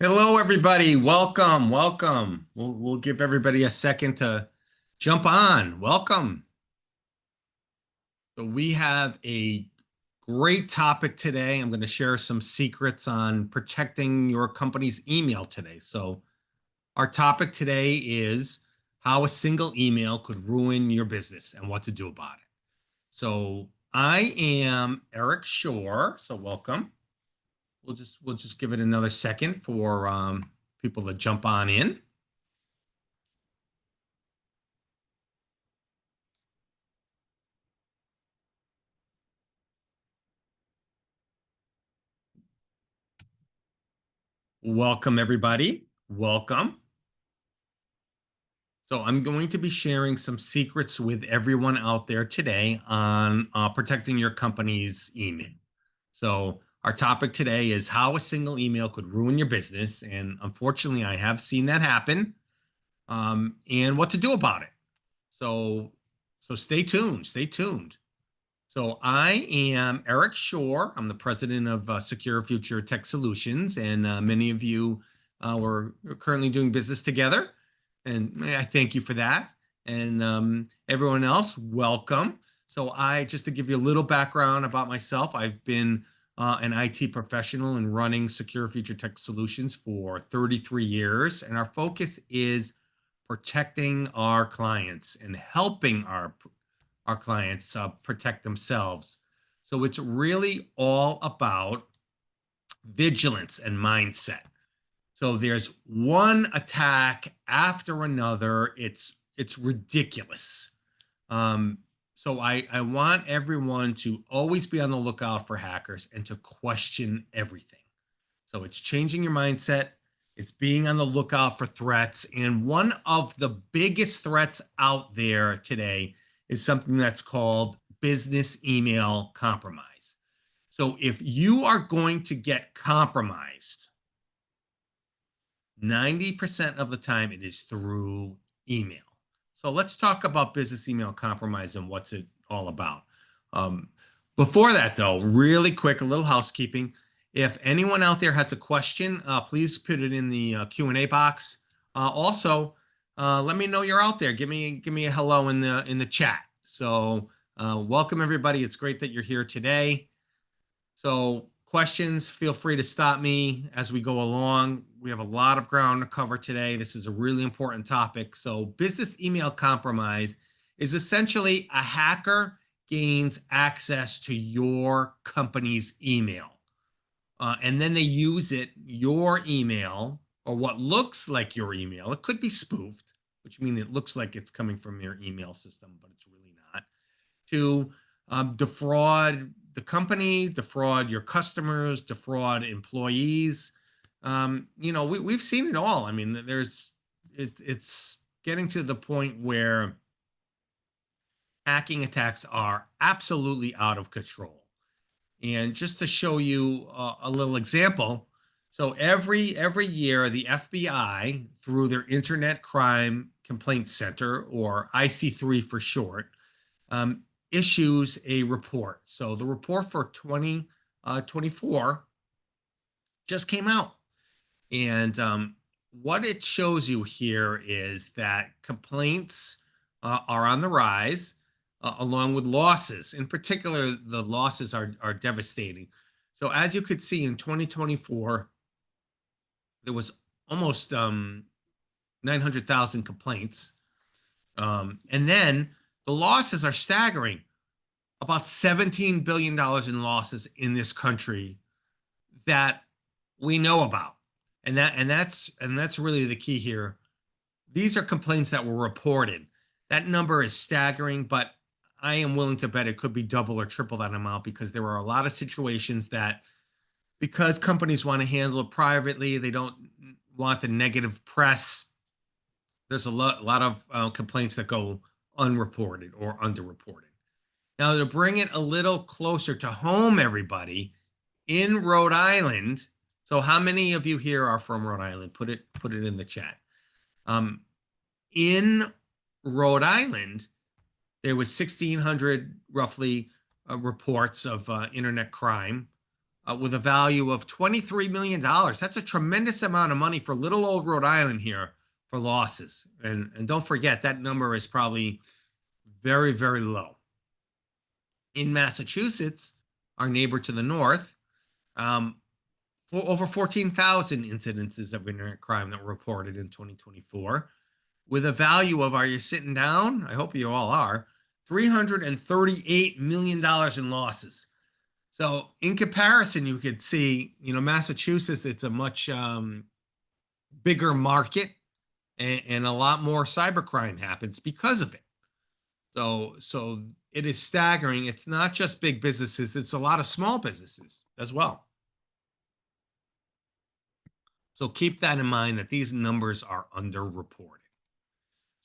Hello, everybody. Welcome, welcome. We'll give everybody a second to jump on. Welcome. So we have a great topic today. I'm going to share some secrets on protecting your company's email today. So our topic today is how a single email could ruin your business and what to do about it. So I am Eric Shore. So welcome. We'll just give it another second for people to jump on in. Welcome, everybody. Welcome. So, I'm going to be sharing some secrets with everyone out there today on protecting your company's email. So, our topic today is how a single email could ruin your business. And unfortunately, I have seen that happen and what to do about it. So, so stay tuned. Stay tuned. So, I am Eric Shore. I'm the president of Secure Future Tech Solutions, and many of you we're currently doing business together, and I thank you for that. And everyone else, welcome. So, just to give you a little background about myself, I've been an IT professional and running Secure Future Tech Solutions for 33 years, and our focus is protecting our clients and helping our clients protect themselves. So it's really all about vigilance and mindset. So there's one attack after another. It's ridiculous. Um, so I want everyone to always be on the lookout for hackers and to question everything. So it's changing your mindset. It's being on the lookout for threats. And one of the biggest threats out there today is something that's called business email compromise. So if you are going to get compromised, 90% of the time it is through email. So let's talk about business email compromise and what's it all about. Um, Before that, though, really quick, a little housekeeping. If anyone out there has a question, please put it in the Q&A box. Also, let me know you're out there. Give me a hello in the chat. So welcome everybody. It's great that you're here today. So questions, feel free to stop me as we go along. We have a lot of ground to cover today. This is a really important topic. So business email compromise is essentially a hacker gains access to your company's email. And then they use your email, or what looks like your email. It could be spoofed, which means it looks like it's coming from your email system, but it's really not, to defraud the company, defraud your customers, defraud employees. We've seen it all. I mean, it's getting to the point where hacking attacks are absolutely out of control. And just to show you a little example, so every year the FBI, through their Internet Crime Complaint Center, or IC3 for short, um, issues a report. So the report for 2024 just came out. And what it shows you here is that complaints are on the rise, along with losses. In particular, the losses are devastating. So as you could see in 2024, there was almost 900,000 complaints. And then the losses are staggering. About $17 billion in losses in this country that we know about. And that's really the key here. These are complaints that were reported. That number is staggering, but I am willing to bet it could be double or triple that amount, because there are a lot of situations that, because companies want to handle it privately, they don't want the negative press. There's a lot of complaints that go unreported or underreported. Now, to bring it a little closer to home, everybody, in Rhode Island. So, how many of you here are from Rhode Island? Put it in the chat. Um, in Rhode Island, there was 1,600 roughly reports of internet crime with a value of $23 million. That's a tremendous amount of money for little old Rhode Island here for losses. And don't forget, that number is probably very, very low. In Massachusetts, our neighbor to the north, for over 14,000 incidences of internet crime that were reported in 2024, with a value of, are you sitting down? I hope you all are, $338 million in losses. So in comparison, you could see, Massachusetts, it's a much bigger market, and a lot more cybercrime happens because of it. So it is staggering. It's not just big businesses, it's a lot of small businesses as well. So keep that in mind, that these numbers are underreported.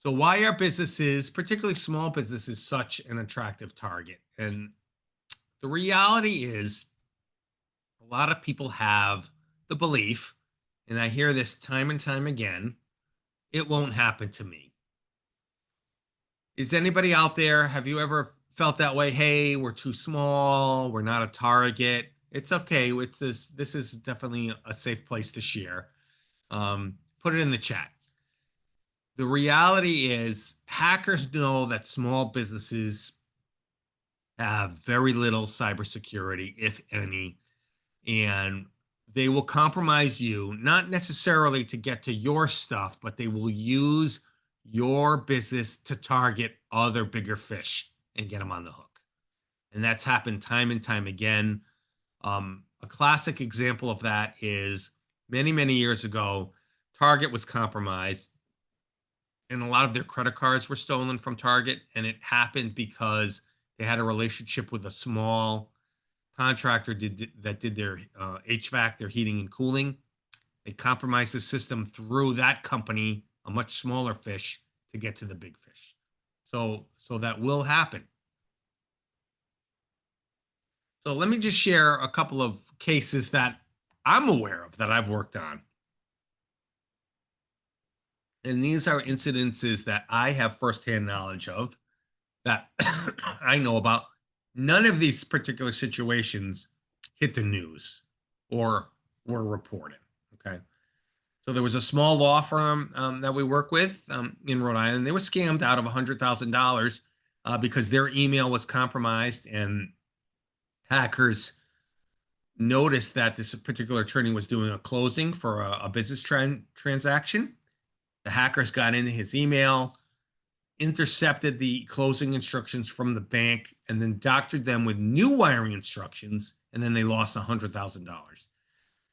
So why are businesses, particularly small businesses, such an attractive target? And the reality is, a lot of people have the belief, and I hear this time and time again, it won't happen to me. Is anybody out there, have you ever felt that way? Hey, we're too small, we're not a target. It's okay. This is definitely a safe place to share. Put it in the chat. The reality is, hackers know that small businesses have very little cybersecurity, if any, and they will compromise you, not necessarily to get to your stuff, but they will use your business to target other bigger fish and get them on the hook. And that's happened time and time again. A classic example of that is many, many years ago, Target was compromised, and a lot of their credit cards were stolen from Target. And it happened because they had a relationship with a small contractor that did their HVAC, their heating and cooling. They compromised the system through that company, a much smaller fish, to get to the big fish. So that will happen. So let me just share a couple of cases that I'm aware of, that I've worked on. And these are incidences that I have firsthand knowledge of, that I know about. None of these particular situations hit the news or were reported. Okay. So there was a small law firm that we work with in Rhode Island. They were scammed out of $100,000 because their email was compromised, and hackers noticed that this particular attorney was doing a closing for a business transaction. The hackers got into his email, intercepted the closing instructions from the bank, and then doctored them with new wiring instructions, and then they lost $100,000.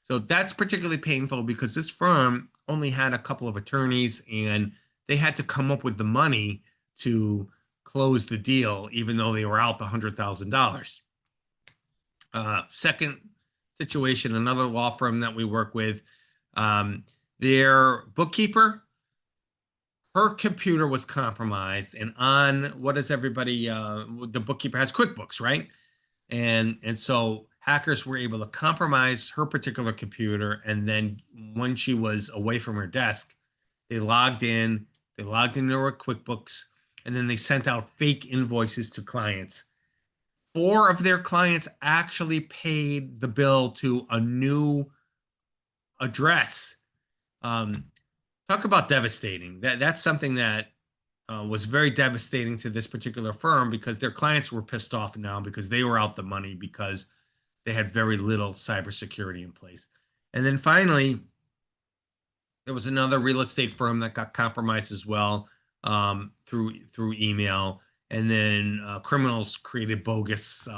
So that's particularly painful because this firm only had a couple of attorneys, and they had to come up with the money to close the deal, even though they were out the $100,000. Second situation, another law firm that we work with, their bookkeeper, her computer was compromised, and on, what does everybody, the bookkeeper has QuickBooks, right? And so hackers were able to compromise her particular computer, and then when she was away from her desk, they logged into her QuickBooks, and then they sent out fake invoices to clients. 4 of their clients actually paid the bill to a new address. Talk about devastating. That's something that was very devastating to this particular firm, because their clients were pissed off now because they were out the money, because they had very little cybersecurity in place. And then finally, there was another real estate firm that got compromised as well, through email. And then criminals created bogus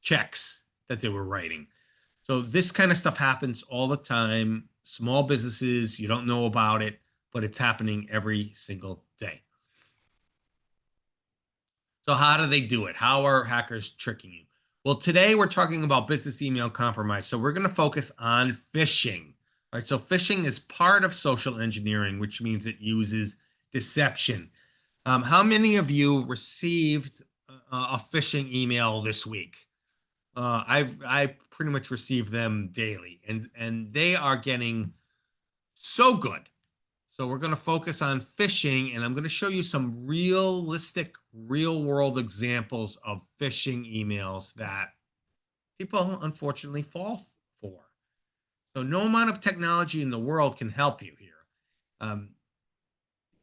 checks that they were writing. So this kind of stuff happens all the time. Small businesses, you don't know about it, but it's happening every single day. So how do they do it? How are hackers tricking you? Well, today we're talking about business email compromise. So we're going to focus on phishing. All right, so phishing is part of social engineering, which means it uses deception. How many of you received a phishing email this week? I pretty much receive them daily, and they are getting so good. So we're going to focus on phishing, and I'm going to show you some realistic, real-world examples of phishing emails that people unfortunately fall for. So no amount of technology in the world can help you here. Um,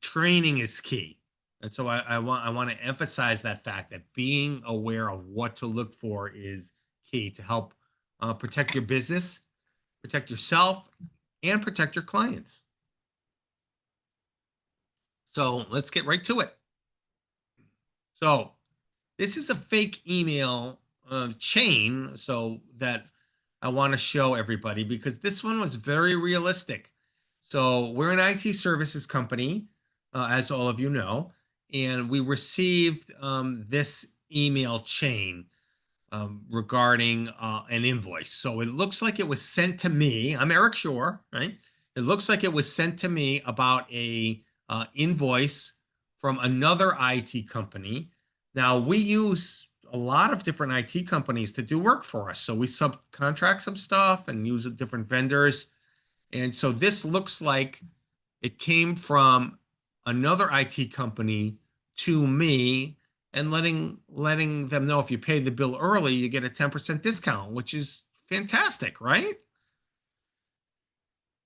Training is key. And so I want to emphasize that fact that being aware of what to look for is key to help protect your business, protect yourself, and protect your clients. So let's get right to it. So this is a fake email chain, so that I want to show everybody because this one was very realistic. So we're an IT services company, as all of you know, and we received this email chain regarding an invoice. So it looks like it was sent to me. I'm Eric Shore, right? It looks like it was sent to me about a invoice from another IT company. Now we use a lot of different IT companies to do work for us. So we subcontract some stuff and use different vendors. And so this looks like it came from another IT company to me and letting them know if you pay the bill early, you get a 10% discount, which is fantastic, right?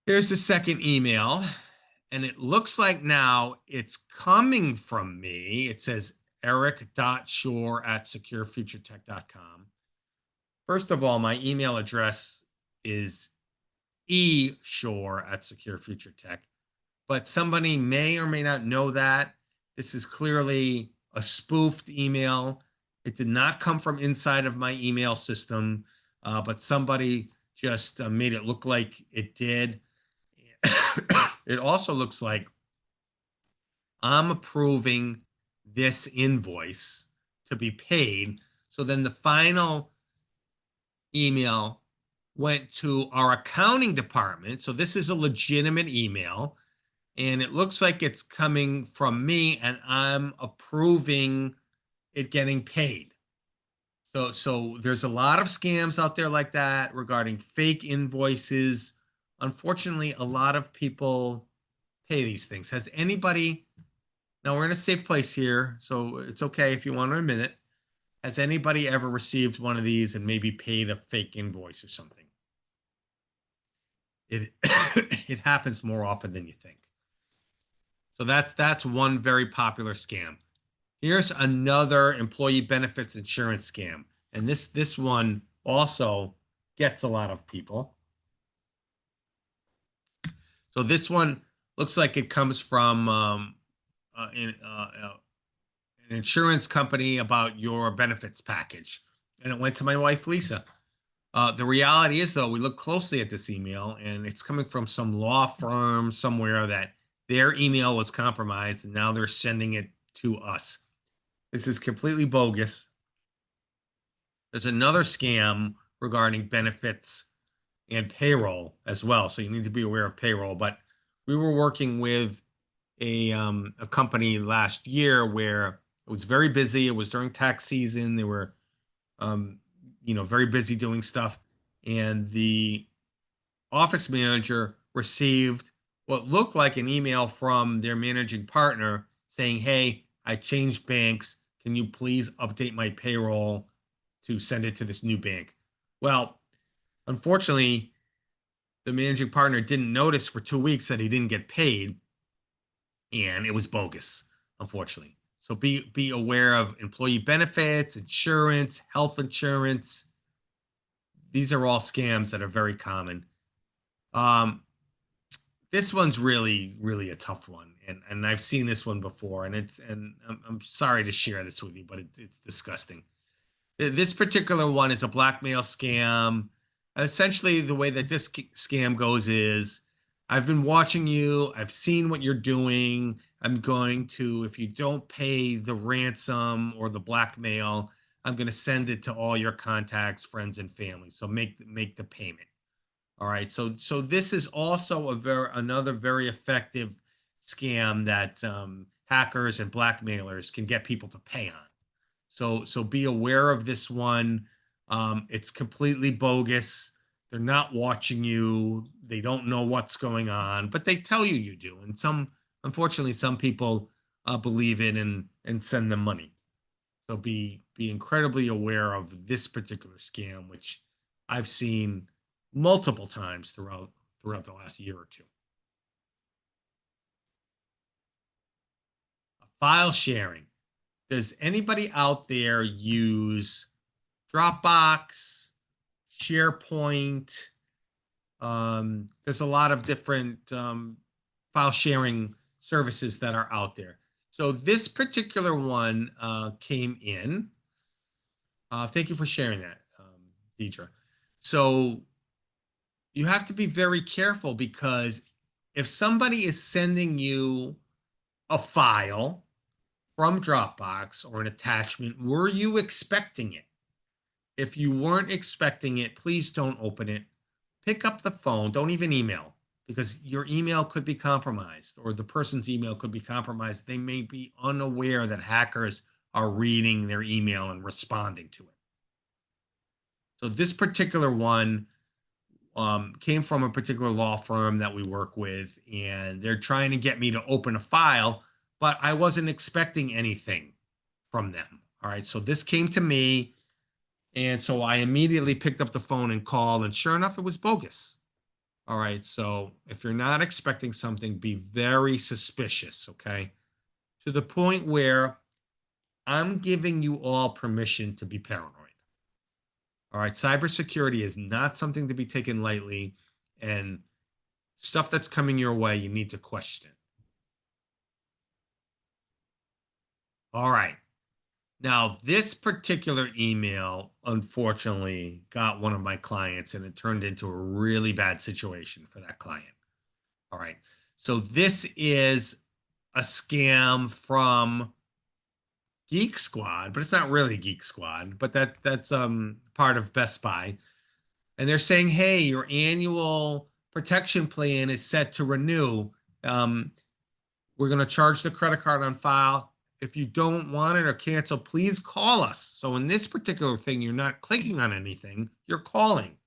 Here's the second email, and it looks like now it's coming from me. It says eric.shore@securefuturetech.com. First of all, my email address is eshore@securefuturetech, but somebody may or may not know that. This is clearly a spoofed email. It did not come from inside of my email system, but somebody just made it look like it did. It also looks like I'm approving this invoice to be paid. So then the final email went to our accounting department. So this is a legitimate email. And it looks like it's coming from me and I'm approving it getting paid. So there's a lot of scams out there like that regarding fake invoices. Unfortunately, a lot of people pay these things. Has anybody, now we're in a safe place here, so it's okay if you want to admit it. Has anybody ever received one of these and maybe paid a fake invoice or something? It it happens more often than you think. So that's one very popular scam. Here's another employee benefits insurance scam. And this one also gets a lot of people. So this one looks like it comes from an insurance company about your benefits package. And it went to my wife, Lisa. The reality is, though, we look closely at this email and it's coming from some law firm somewhere that their email was compromised and now they're sending it to us. This is completely bogus. There's another scam regarding benefits and payroll as well. So you need to be aware of payroll. But we were working with a company last year where it was very busy. It was during tax season. They were very busy doing stuff. And the office manager received what looked like an email from their managing partner saying, "Hey, I changed banks. Can you please update my payroll to send it to this new bank?" Well, unfortunately, the managing partner didn't notice for 2 weeks that he didn't get paid, and it was bogus, unfortunately. So be aware of employee benefits, insurance, health insurance. These are all scams that are very common. Um, this one's really a tough one, and I've seen this one before, and I'm sorry to share this with you, but it's disgusting. This particular one is a blackmail scam. Essentially, the way that this scam goes is I've been watching you, I've seen what you're doing. I'm going to, if you don't pay the ransom or the blackmail, I'm going to send it to all your contacts, friends, and family. So make the payment. All right. So this is also another very effective scam that hackers and blackmailers can get people to pay on. So be aware of this one. It's completely bogus. They're not watching you. They don't know what's going on, but they tell you you do. And unfortunately, some people believe it and send them money. So be incredibly aware of this particular scam, which I've seen multiple times throughout the last year or two. File sharing. Does anybody out there use Dropbox, SharePoint? There's a lot of different file sharing services that are out there. So this particular one came in. Thank you for sharing that, Deidre. So you have to be very careful, because if somebody is sending you a file from Dropbox or an attachment, were you expecting it? If you weren't expecting it, please don't open it. Pick up the phone. Don't even email, because your email could be compromised, or the person's email could be compromised. They may be unaware that hackers are reading their email and responding to it. So this particular one came from a particular law firm that we work with, and they're trying to get me to open a file, but I wasn't expecting anything from them. All right. So this came to me. And so I immediately picked up the phone and called, and sure enough, it was bogus. All right. So if you're not expecting something, be very suspicious. Okay. To the point where I'm giving you all permission to be paranoid. All right. Cybersecurity is not something to be taken lightly, and stuff that's coming your way, you need to question. All right. Now, this particular email, unfortunately, got one of my clients, and it turned into a really bad situation for that client. All right. So this is a scam from Geek Squad, but it's not really Geek Squad, but that's part of Best Buy. And they're saying, hey, your annual protection plan is set to renew. We're going to charge the credit card on file. If you don't want it or cancel, please call us. So in this particular thing, you're not clicking on anything, you're calling.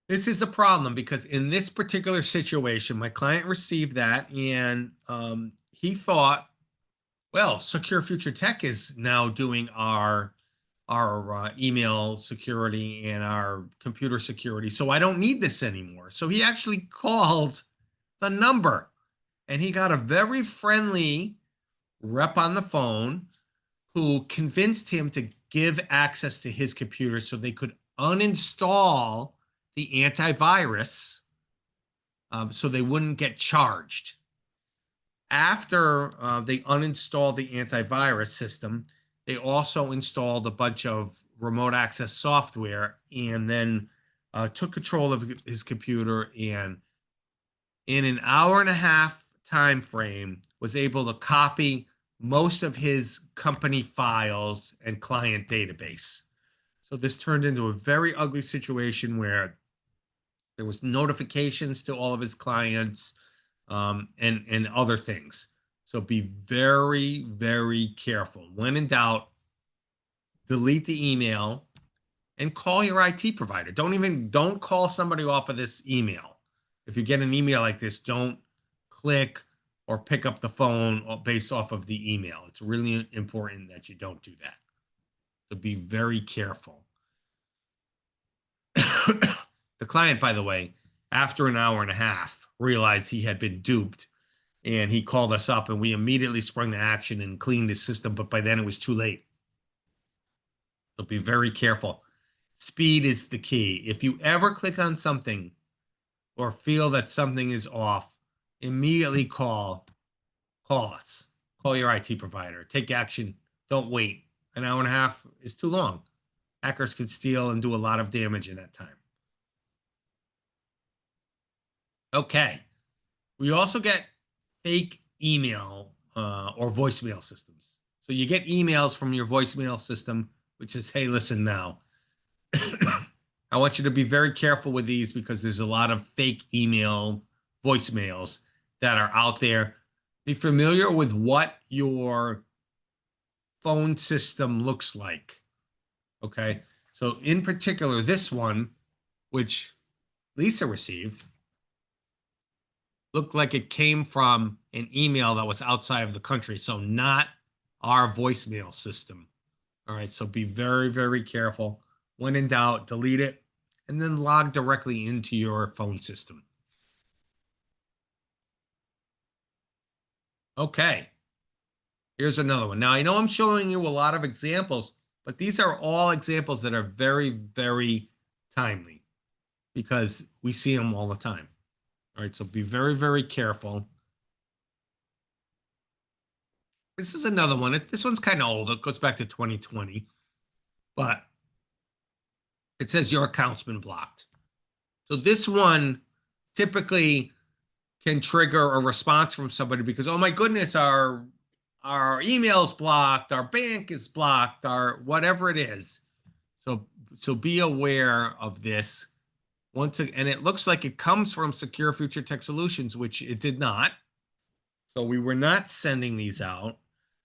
This is a problem, because in this particular situation, my client received that, and he thought, well, Secure Future Tech is now doing our email security and our computer security, so I don't need this anymore. So he actually called the number, and he got a very friendly rep on the phone who convinced him to give access to his computer so they could uninstall the antivirus, so they wouldn't get charged. After they uninstalled the antivirus system, they also installed a bunch of remote access software, and then took control of his computer, and in an hour and a half time frame was able to copy most of his company files and client database. So this turned into a very ugly situation where there was notifications to all of his clients, and other things. So be very, very careful. When in doubt, delete the email and call your IT provider. Don't call somebody off of this email. If you get an email like this, don't click or pick up the phone based off of the email. It's really important that you don't do that. So be very careful. The client, by the way, after an hour and a half, realized he had been duped, and he called us up, and we immediately sprung to action and cleaned the system. But by then it was too late. So be very careful. Speed is the key. If you ever click on something or feel that something is off, immediately call us. Call your IT provider. Take action. Don't wait. An hour and a half is too long. Hackers could steal and do a lot of damage in that time. Okay. We also get fake email or voicemail systems. So you get emails from your voicemail system, which is, hey, listen now. I want you to be very careful with these, because there's a lot of fake email voicemails that are out there. Be familiar with what your phone system looks like. Okay. So in particular, this one, which Lisa received, looked like it came from an email that was outside of the country. So not our voicemail system. All right. So be very, very careful. When in doubt, delete it and then log directly into your phone system. Okay. Here's another one. Now, I know I'm showing you a lot of examples, but these are all examples that are very, very timely because we see them all the time. All right, so be very, very careful. This is another one. This one's kind of old. It goes back to 2020, but it says your account's been blocked. So this one typically can trigger a response from somebody because, oh my goodness, our email's blocked, our bank is blocked, our whatever it is. So be aware of this. And it looks like it comes from Secure Future Tech Solutions, which it did not. So we were not sending these out,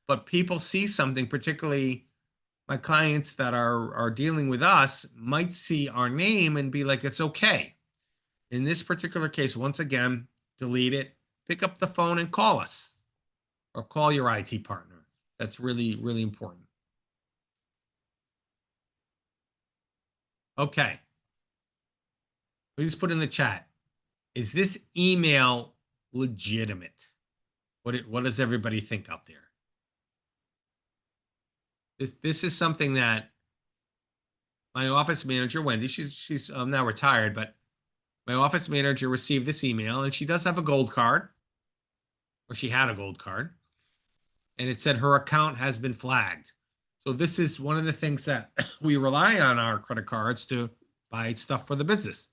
but people see something, particularly my clients that are dealing with us might see our name and be like, it's okay. In this particular case, once again, delete it, pick up the phone and call us or call your IT partner. That's really, really important. Okay. Please put in the chat. Is this email legitimate? What does everybody think out there? This is something that my office manager, Wendy, she's now retired, but my office manager received this email and she does have a gold card, or she had a gold card, and it said her account has been flagged. So this is one of the things that we rely on our credit cards to buy stuff for the business.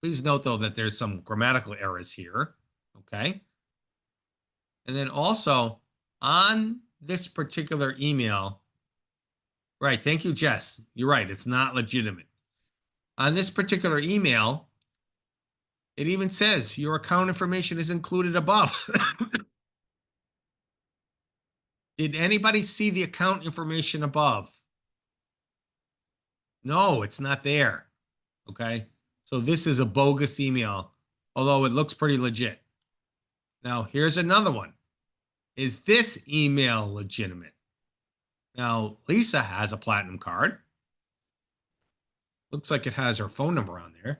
Please note, though, that there's some grammatical errors here, okay? And then also on this particular email, right, thank you, Jess. You're right, it's not legitimate. On this particular email, it even says your account information is included above. Did anybody see the account information above? No, it's not there, okay? So this is a bogus email, although it looks pretty legit. Now, here's another one. Is this email legitimate? Now, Lisa has a platinum card. Looks like it has her phone number on there.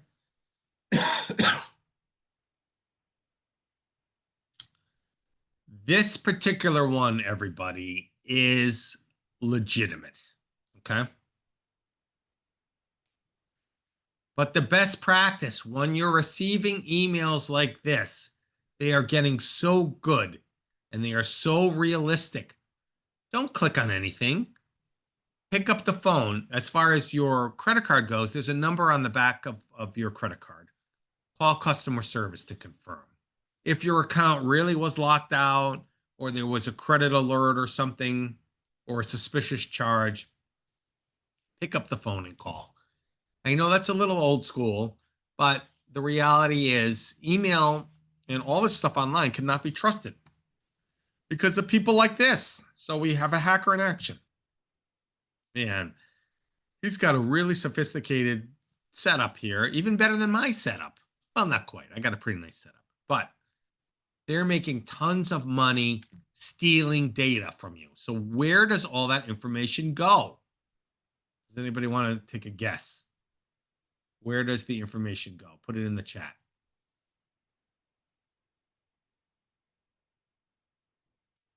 This particular one, everybody, is legitimate, okay? But the best practice when you're receiving emails like this, they are getting so good and they are so realistic. Don't click on anything. Pick up the phone. As far as your credit card goes, there's a number on the back of your credit card. Call customer service to confirm. If your account really was locked out or there was a credit alert or something or a suspicious charge, pick up the phone and call. I know that's a little old school, but the reality is email and all this stuff online cannot be trusted because of people like this. So we have a hacker in action. Man, he's got a really sophisticated setup here, even better than my setup. Well, not quite. I got a pretty nice setup, but they're making tons of money stealing data from you. So where does all that information go? Does anybody want to take a guess? Where does the information go? Put it in the chat.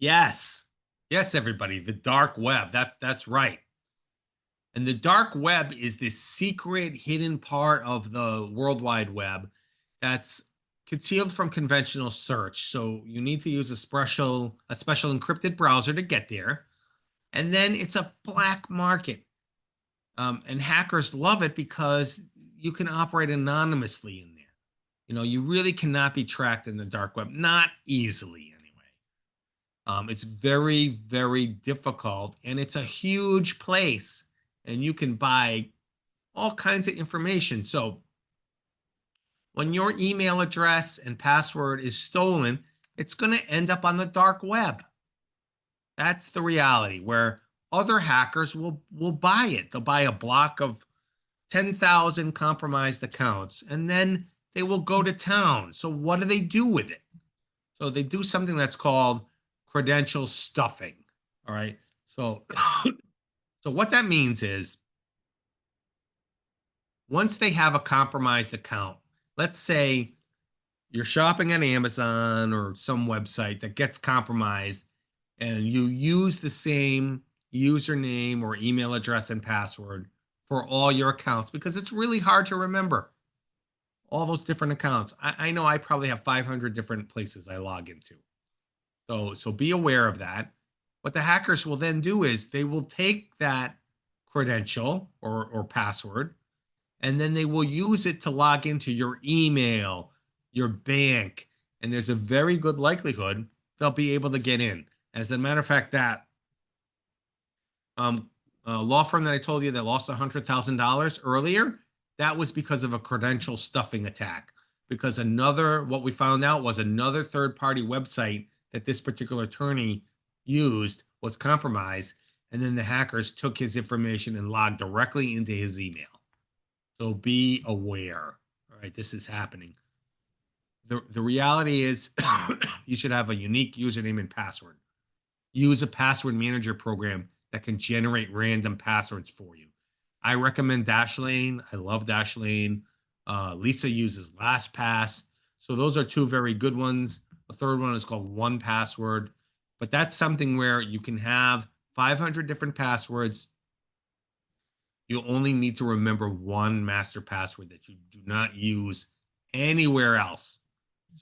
Yes. Yes, everybody. The dark web. That's right. And the dark web is this secret hidden part of the World Wide Web that's concealed from conventional search. So you need to use a special encrypted browser to get there. And then it's a black market. And hackers love it because you can operate anonymously in there. You know, you really cannot be tracked in the dark web, not easily anyway. It's very, very difficult, and it's a huge place, and you can buy all kinds of information. So when your email address and password is stolen, it's going to end up on the dark web. That's the reality, where other hackers will buy it. They'll buy a block of 10,000 compromised accounts, and then they will go to town. So what do they do with it? So they do something that's called credential stuffing. All right. So, so what that means is once they have a compromised account, let's say you're shopping on Amazon or some website that gets compromised, and you use the same username or email address and password for all your accounts because it's really hard to remember all those different accounts. I know I probably have 500 different places I log into. So be aware of that. What the hackers will then do is they will take that credential or password, and then they will use it to log into your email, your bank, and there's a very good likelihood they'll be able to get in. As a matter of fact, that law firm that I told you that lost $100,000 earlier, that was because of a credential stuffing attack. Because what we found out was another third-party website that this particular attorney used was compromised, and then the hackers took his information and logged directly into his email. So be aware. All right, this is happening. The reality is you should have a unique username and password. Use a password manager program that can generate random passwords for you. I recommend Dashlane. I love Dashlane. Lisa uses LastPass. So those are two very good ones. The third one is called 1Password. But that's something where you can have 500 different passwords. You only need to remember one master password that you do not use anywhere else.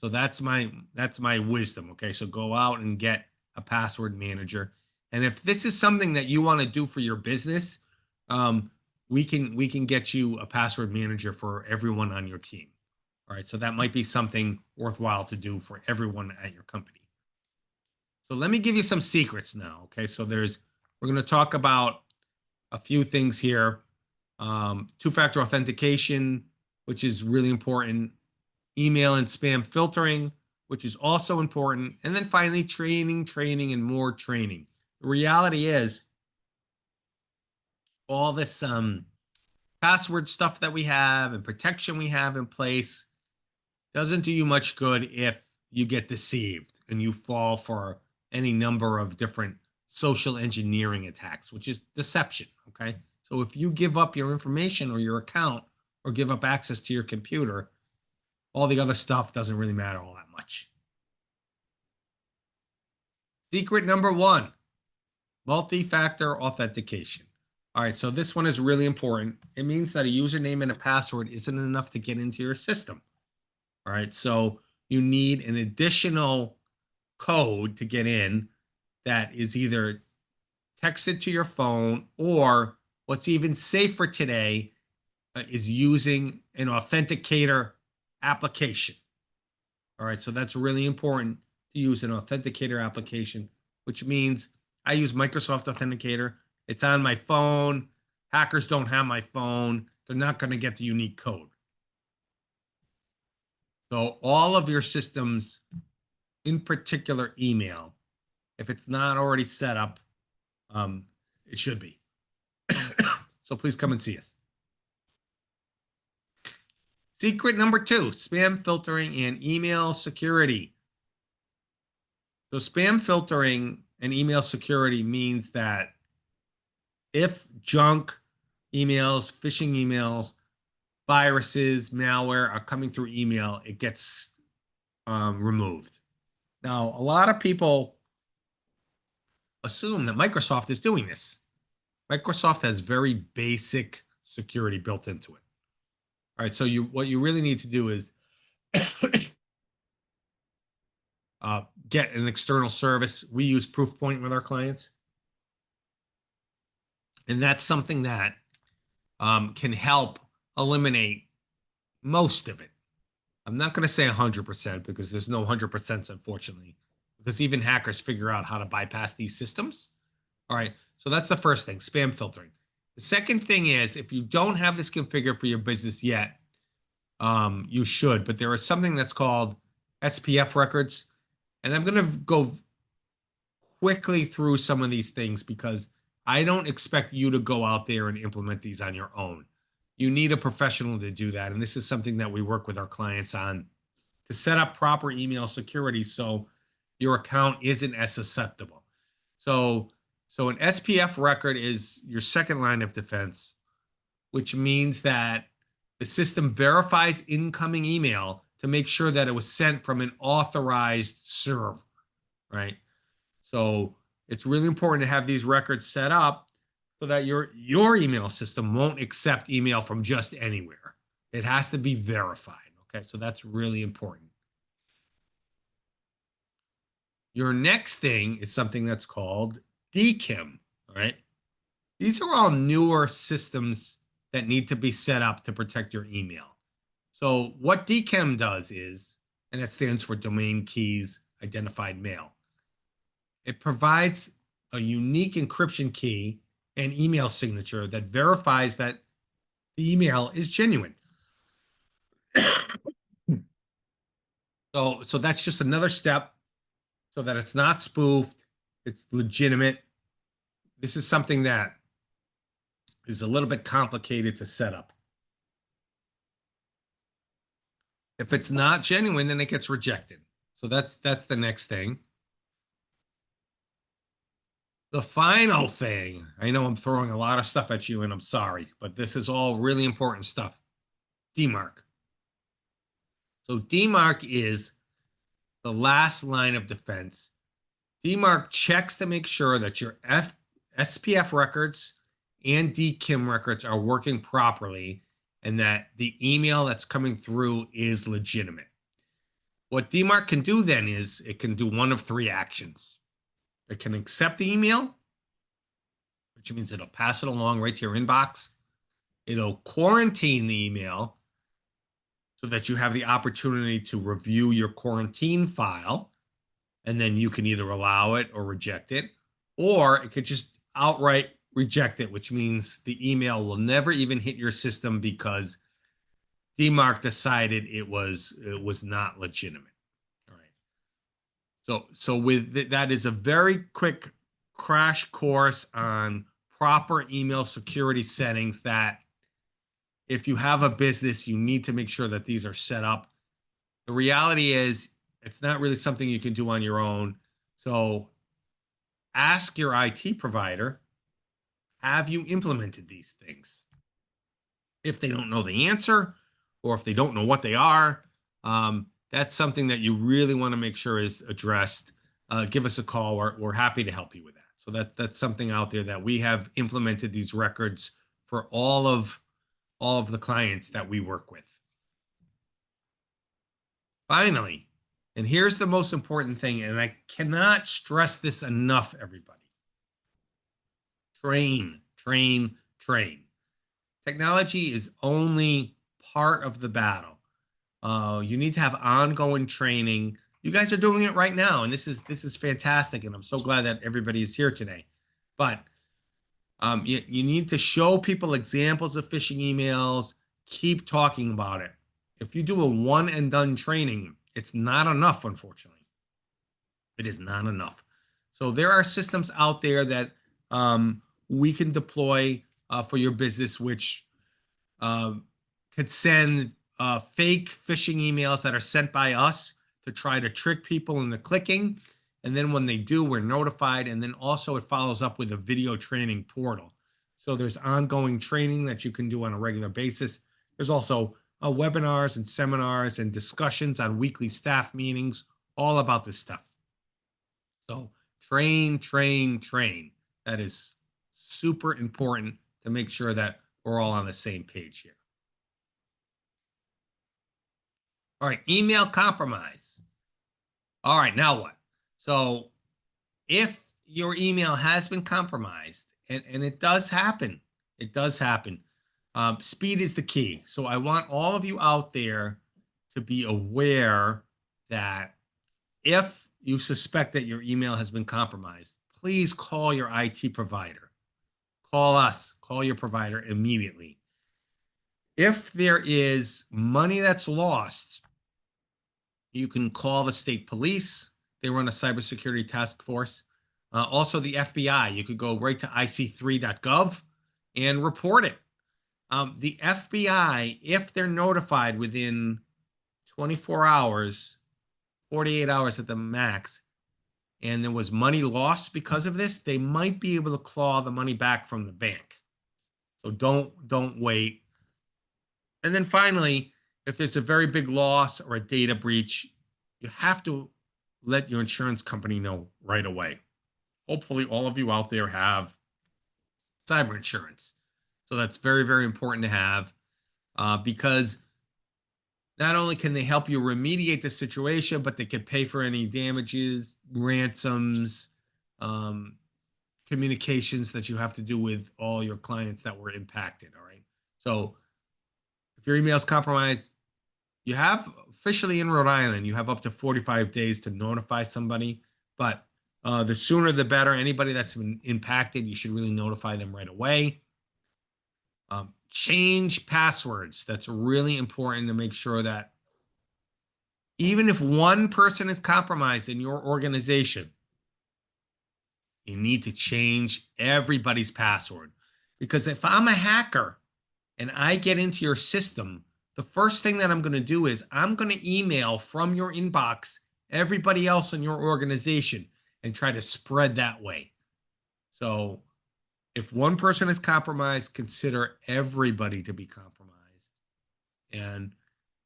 So that's my wisdom. Okay, so go out and get a password manager. And if this is something that you want to do for your business, we can get you a password manager for everyone on your team. All right, so that might be something worthwhile to do for everyone at your company. So let me give you some secrets now. Okay, so we're going to talk about a few things here. Two-factor authentication, which is really important. Email and spam filtering, which is also important. And then finally, training, and more training. The reality is all this password stuff that we have and protection we have in place doesn't do you much good if you get deceived and you fall for any number of different social engineering attacks, which is deception. Okay. So if you give up your information or your account or give up access to your computer, all the other stuff doesn't really matter all that much. Secret number 1, multi-factor authentication. All right, so this one is really important. It means that a username and a password isn't enough to get into your system. All right, so you need an additional code to get in that is either texted to your phone, or what's even safer today is using an authenticator application. All right, so that's really important to use an authenticator application, which means I use Microsoft Authenticator. It's on my phone. Hackers don't have my phone. They're not going to get the unique code. So all of your systems, in particular email, if it's not already set up, it should be. So please come and see us. Secret number 2, spam filtering and email security. So spam filtering and email security means that if junk emails, phishing emails, viruses, malware are coming through email, it gets removed. Now, a lot of people assume that Microsoft is doing this. Microsoft has very basic security built into it. All right, so what you really need to do is get an external service. We use Proofpoint with our clients. And that's something that can help eliminate most of it. I'm not going to say 100% because there's no 100%, unfortunately, because even hackers figure out how to bypass these systems. All right, so that's the first thing, spam filtering. The second thing is, if you don't have this configured for your business yet, you should, but there is something that's called SPF records. And I'm going to go quickly through some of these things because I don't expect you to go out there and implement these on your own. you need a professional to do that. And this is something that we work with our clients on to set up proper email security so your account isn't as susceptible. So, so an SPF record is your second line of defense, which means that the system verifies incoming email to make sure that it was sent from an authorized server, right? So it's really important to have these records set up so that your email system won't accept email from just anywhere. It has to be verified. Okay, so that's really important. Your next thing is something that's called DKIM. All right, these are all newer systems that need to be set up to protect your email. So what DKIM does is, and that stands for Domain Keys Identified Mail, it provides a unique encryption key and email signature that verifies that the email is genuine. So that's just another step so that it's not spoofed, it's legitimate. This is something that is a little bit complicated to set up. If it's not genuine, then it gets rejected. So that's the next thing. The final thing, I know I'm throwing a lot of stuff at you and I'm sorry, but this is all really important stuff. DMARC. So DMARC is the last line of defense. DMARC checks to make sure that your SPF records and DKIM records are working properly and that the email that's coming through is legitimate. What DMARC can do then is it can do one of three actions. It can accept the email, which means it'll pass it along right to your inbox. It'll quarantine the email so that you have the opportunity to review your quarantine file, and then you can either allow it or reject it, or it could just outright reject it, which means the email will never even hit your system because DMARC decided it was not legitimate. All right. So with that is a very quick crash course on proper email security settings that if you have a business, you need to make sure that these are set up. The reality is it's not really something you can do on your own. So ask your IT provider, have you implemented these things? If they don't know the answer or if they don't know what they are, that's something that you really want to make sure is addressed. Give us a call. We're happy to help you with that. So that's something out there that we have implemented these records for all of the clients that we work with. Finally, and here's the most important thing, and I cannot stress this enough, everybody. Train, train, train. Technology is only part of the battle. You need to have ongoing training. You guys are doing it right now, and this is fantastic, and I'm so glad that everybody is here today. But you need to show people examples of phishing emails. Keep talking about it. If you do a one and done training, it's not enough, unfortunately. It is not enough. So there are systems out there that we can deploy for your business, which could send fake phishing emails that are sent by us to try to trick people into clicking. And then when they do, we're notified. And then also it follows up with a video training portal. So there's ongoing training that you can do on a regular basis. There's also webinars and seminars and discussions on weekly staff meetings, all about this stuff. So train, train, train. That is super important to make sure that we're all on the same page here. All right, email compromise. All right, now what? So if your email has been compromised, and it does happen, speed is the key. So I want all of you out there to be aware that if you suspect that your email has been compromised, please call your IT provider. Call us, call your provider immediately. If there is money that's lost, you can call the state police. They run a cybersecurity task force. Also, the FBI. You could go right to ic3.gov and report it. The FBI, if they're notified within 24 hours, 48 hours at the max, and there was money lost because of this, they might be able to claw the money back from the bank. So don't wait. And then finally, if there's a very big loss or a data breach, you have to let your insurance company know right away. Hopefully all of you out there have cyber insurance. So that's very, very important to have, because not only can they help you remediate the situation, but they can pay for any damages, ransoms, um, communications that you have to do with all your clients that were impacted. All right. So if your email is compromised, you have officially in Rhode Island, you have up to 45 days to notify somebody, but the sooner the better. Anybody that's been impacted, you should really notify them right away. Change passwords. That's really important to make sure that even if one person is compromised in your organization, you need to change everybody's password. Because if I'm a hacker and I get into your system, the first thing that I'm going to do is I'm going to email from your inbox everybody else in your organization and try to spread that way. So if one person is compromised, consider everybody to be compromised. And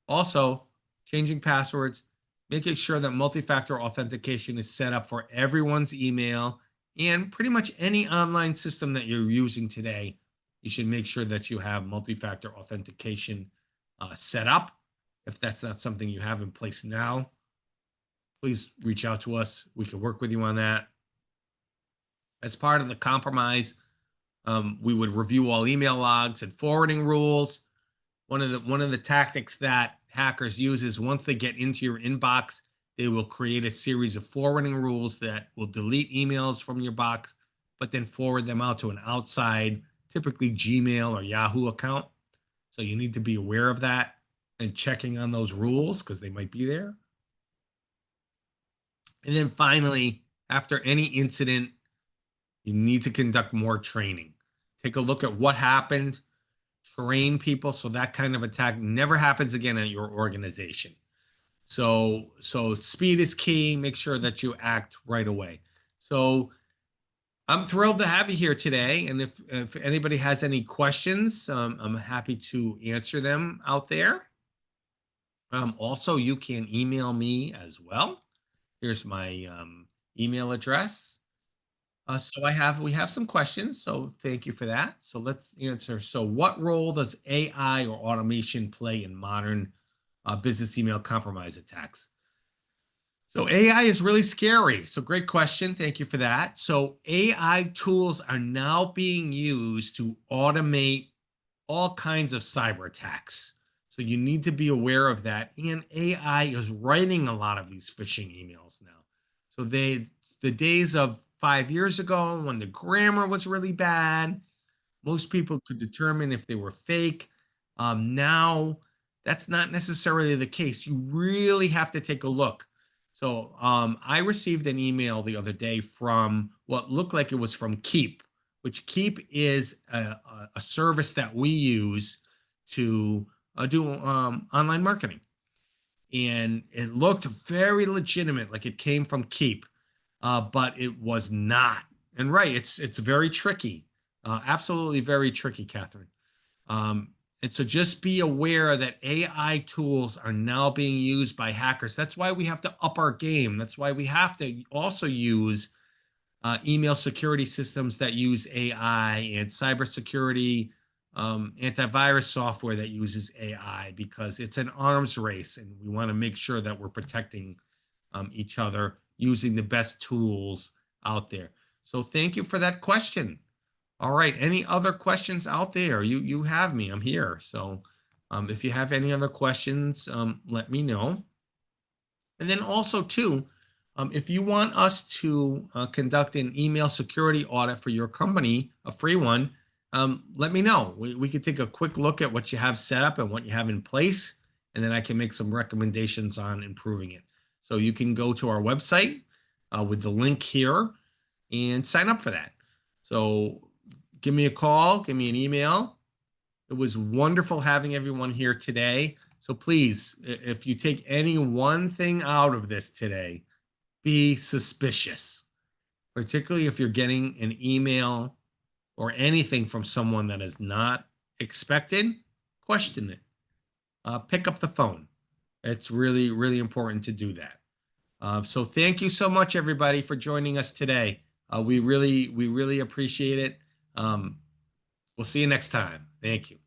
also changing passwords, making sure that multi-factor authentication is set up for everyone's email and pretty much any online system that you're using today. You should make sure that you have multi-factor authentication set up. If that's not something you have in place now, please reach out to us. We can work with you on that. As part of the compromise, we would review all email logs and forwarding rules. One of the tactics that hackers use is once they get into your inbox, they will create a series of forwarding rules that will delete emails from your box, but then forward them out to an outside, typically Gmail or Yahoo account. So you need to be aware of that and checking on those rules because they might be there. And then finally, after any incident, you need to conduct more training. Take a look at what happened, train people so that kind of attack never happens again at your organization. So speed is key. Make sure that you act right away. So I'm thrilled to have you here today. And if anybody has any questions, I'm happy to answer them out there. Also, you can email me as well. Here's my email address. So we have some questions. So thank you for that. So let's answer. So what role does AI or automation play in modern business email compromise attacks? So AI is really scary. So great question. Thank you for that. So AI tools are now being used to automate all kinds of cyber attacks. So you need to be aware of that. And AI is writing a lot of these phishing emails now. So the days of 5 years ago when the grammar was really bad, most people could determine if they were fake. Now that's not necessarily the case. You really have to take a look. So I received an email the other day from what looked like it was from Keep, which Keep is a service that we use to do online marketing. And it looked very legitimate, like it came from Keep, but it was not. And right, it's very tricky, absolutely very tricky, Catherine. And so just be aware that AI tools are now being used by hackers. That's why we have to up our game. That's why we have to also use email security systems that use AI and cybersecurity antivirus software that uses AI, because it's an arms race and we want to make sure that we're protecting each other using the best tools out there. So thank you for that question. All right. Any other questions out there? You have me. I'm here. So if you have any other questions, let me know. And then also too, if you want us to conduct an email security audit for your company, a free one, let me know. We could take a quick look at what you have set up and what you have in place, and then I can make some recommendations on improving it. So you can go to our website with the link here and sign up for that. So give me a call, give me an email, It was wonderful having everyone here today. So please, if you take any one thing out of this today, be suspicious, particularly if you're getting an email or anything from someone that is not expected. Question it. Pick up the phone. It's really, really important to do that. So thank you so much, everybody, for joining us today. We really appreciate it. We'll see you next time. Thank you.